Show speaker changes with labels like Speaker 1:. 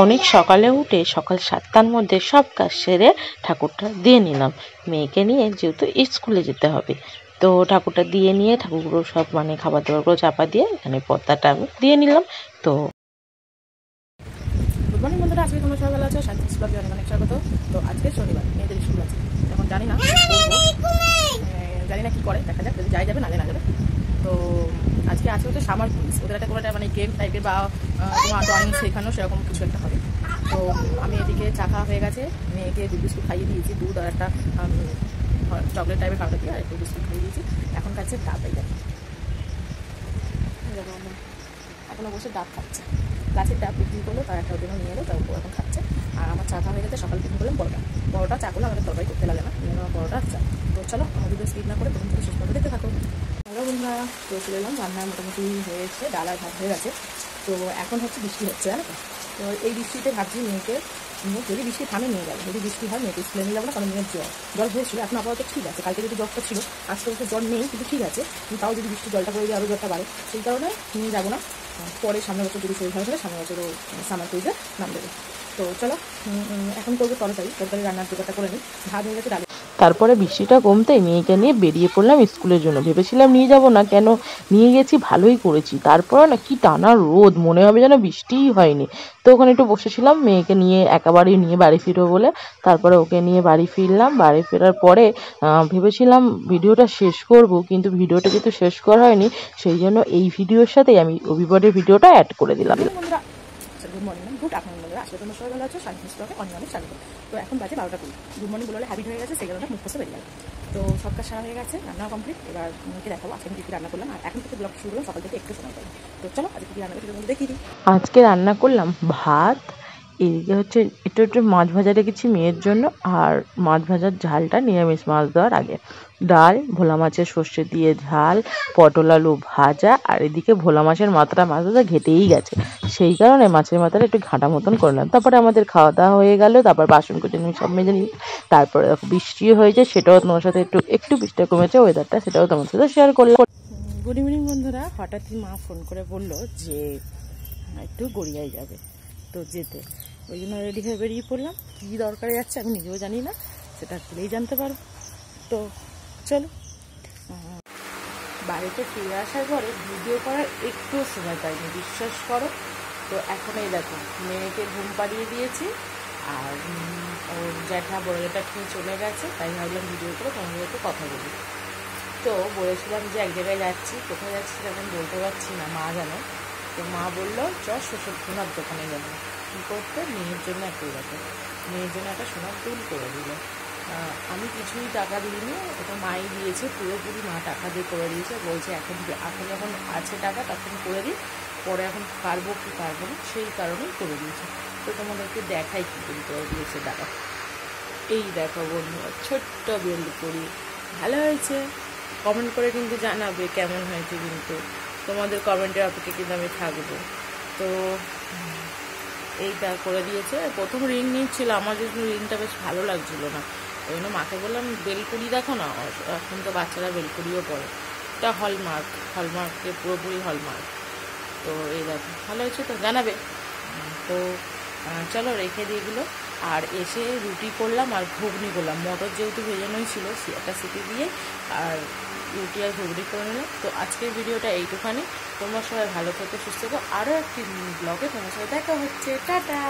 Speaker 1: অনেক সকালে উঠে সকাল 7টার মধ্যে সব কাজ সেরে ঠাকুরটা দিয়ে নিলাম। মেয়েকে নিয়ে যেহেতু স্কুলে যেতে হবে, তো ঠাকুরটা দিয়ে নিয়ে ঠাকুরগুলো সব খাবার দাবারগুলো চাপা দিয়ে এখানে পর্দাটা আমি দিয়ে নিলাম। তো
Speaker 2: গুড মর্নিং বন্ধুরা, আজকে তোমরা সকাল আছো শান্তি ব্লগে অনেক অনেক স্বাগত। তো আজকে শনিবার, মেয়েদের স্কুল আছে, এখন জানি না কি করে, দেখা যাক, যদি যাই যাবে না যাবে। তো আজকে আছে হচ্ছে সামার কুইজ, ওদের একটা কোনো একটা গেম টাইপের বা তোমার ড্রয়িং শেখানো সেরকম কিছু একটা হবে। তো আমি এদিকে চা খাওয়া হয়ে গেছে, মেয়েকে দুধ বিস্কুট খাইয়ে দিয়েছি, দুধ আর একটা চকলেট টাইপের খাওয়াটা দিয়ে আর একটু বিস্কুট খাইয়ে দিয়েছি। এখন খাচ্ছে ডাব, এই দেখো এখনো বসে ডাব খাচ্ছে, গাছের ডাব বিক্রি করলো, তার একটা ওদের নিয়ে এলো, তার উপর এখন খাচ্ছে। আর আমার চা খাওয়া হয়ে গেছে, সকাল টিফিন করলাম পরোটা চা করলে আমাদের তরকারি করতে লাগে না, পরোটা চা। তো চলো আমার ভিডিও স্কিপ না করে প্রথম থেকে শেষ পর্যন্ত দেখতে থাকো। হ্যালো বন্ধুরা, তো চলে এলাম, রান্না মোটামুটি হয়ে এসছে, ডাল আর ভাত হয়ে গেছে। তো এখন হচ্ছে বৃষ্টি হচ্ছে, জানো তো এই বৃষ্টিতে ভাবছি মেয়েকে যদি বৃষ্টি থামে নিয়ে যাবো, যদি বৃষ্টি হয় মেয়েকে স্কুলে নিয়ে যাবো না, কারণ মেয়ের জল হয়েছিল, এখন আপাতত ঠিক আছে। কালকে যদি জ্বরটা ছিল, আজকে হচ্ছে জ্বর নেই, কিন্তু ঠিক আছে, তাও যদি বৃষ্টি জলটা পড়ে যায় আরও জ্বরটা বাড়ে, সেই কারণে নিয়ে যাবো না। পরে সামনে বছর যদি শরীর ভালো হলে সামনে বছরও সামার কুইজে নাম দেবে। তো চলো এখন করবো তরকারি রান্নার জোগাড়টা করে নিই। ভাত হয়ে গেছে, ডাল।
Speaker 1: তারপরে বৃষ্টিটা কমতেই মেয়েকে নিয়ে বেরিয়ে পড়লাম স্কুলের জন্য। ভেবেছিলাম নিয়ে যাব না, কেন নিয়ে গেছি, ভালোই করেছি। তারপরে না কি টানা রোদ, মনে হবে যেন বৃষ্টিই হয়নি। তো ওখানে একটু বসেছিলাম, মেয়েকে নিয়ে একেবারেই নিয়ে বাড়ি ফিরবো বলে। তারপরে ওকে নিয়ে বাড়ি ফিরলাম। বাড়ি ফেরার পরে ভেবেছিলাম ভিডিওটা শেষ করব, কিন্তু ভিডিওটা যেহেতু শেষ করা হয়নি, সেই জন্য এই ভিডিওর সাথেই আমি রবিবারের ভিডিওটা অ্যাড করে দিলাম।
Speaker 2: গুড মর্নিং, গুড আফটারনুন বন্ধুরা, আসলে তোমরা সবাই ভালো আছো, শান্তি ব্লগে অনেক অনেক স্বাগত। তো এখন বাজে 12টা 20। গুড মর্নিং বলে হ্যাবিট হয়ে গেছে, সেই কারণে মুখ কষে বেরিয়ে গেল। তো সব কাজ সারা হয়ে গেছে, রান্না কমপ্লিট। এবার মুখে দেখাবো আজকে আমি কী রান্না করলাম, আর এখন থেকে ব্লগ শুরু করলাম সকাল থেকে একটু সময় পাই। তো চলো আজকে কী রান্না করছি তোমাদের দেখিয়ে দিই।
Speaker 1: আজকে রান্না করলাম ভাত, এদিকে হচ্ছে একটু একটু মাছ ভাজা রেখেছি মেয়ের জন্য, আর মাছ ভাজার ঝালটা নিরামিষ মাছ দেওয়ার আগে। ডাল, ভোলা মাছের সর্ষে দিয়ে ঝাল, পটল আলু ভাজা, আর এদিকে ভোলা মাছের মাথাটা ঘেটেই গেছে, সেই কারণে মাছের মাথাটা একটু ঘাঁটা মতন করলাম। তারপরে আমাদের খাওয়া দাওয়া হয়ে গেল, তারপর বাসন কুচি নিয়ে সব মেজে নিই। তারপরে বৃষ্টিও হয়েছে, সেটাও তোমার সাথে একটু বৃষ্টিটা কমেছে ওয়েদারটা, সেটাও তোমার সাথে শেয়ার করলাম।
Speaker 2: গুড ইভিনিং বন্ধুরা, হঠাৎই মা ফোন করে বললো যে একটু গড়িয়ায় যাবে, তো যেতে, ওই জন্য রেডি হয়ে বেরিয়ে পড়লাম। কী দরকারে যাচ্ছে আমি নিজেও জানি না, সেটা গেলেই জানতে পারবো। তো চলো। বাড়িতে ফিরে আসার পরে ভিডিও করার একটু সময় পাইনি, বিশ্বাস করো। তো এখন এই দেখো মেয়েকে ঘুম পাড়িয়ে দিয়েছি, আর ওর জ্যাঠা বড় জ্যাঠা খেয়ে চলে গেছে, তাই ভাবলাম ভিডিও করে তোমাদের একটু কথা বলি। তো বলেছিলাম যে এক জায়গায় যাচ্ছি, কোথায় যাচ্ছি তেমন বলতে পারছি না, মা জানে। তো মা বললো সোনার দোকানে যাবো। কী করতে, মেয়ের জন্য মেয়ের জন্য একটা সোনার দুল করে দিল। আমি কিছুই টাকা দিইনি, ওটা মাই দিয়েছে, পুরোপুরি মা টাকা দিয়ে করে দিয়েছে। বলছে এখন যখন আছে টাকা তখন করে দিই, পরে এখন পারবো কি পারবো না, সেই কারণেই করে দিয়েছে। তো তোমাদেরকে দেখাই কী করে দিয়েছে টাকা। এই দেখো বন্ধুরা, ছোট্ট বেল করি, ভালো হয়েছে। কমেন্ট করে কিন্তু জানাবে কেমন হয়েছে, কিন্তু তোমাদের কমেন্টের অপেক্ষা কিন্তু আমি থাকবো। তো এইটা করে দিয়েছে। প্রথম রিং নিচ্ছিল, আমার জন্য রিংটা বেশ ভালো লাগছিল না, ওই জন্য মাকে বললাম বেলকুড়ি দেখো না, এখন তো বাচ্চারা বেলকুড়িও পড়ে, এটা হলমার্কের পুরোপুরি হলমার্ক। তো এই দেখো ভালো হয়েছে, তো জানাবে। তো চলো রেখে দিয়ে এগুলো, আর এসে রুটি করলাম আর ঘুগনি করলাম। মটর যেহেতু ভেজানোই ছিল, একটা সিটি দিয়ে আর রুটি আর ঘুগনি করে নিলাম। তো আজকের ভিডিওটা এইটুখানি, তোমরা সবাই ভালো থেকো, সুস্থ থেকো। আরও একটি ব্লগে তোমার সাথে দেখা হচ্ছে, টাটা।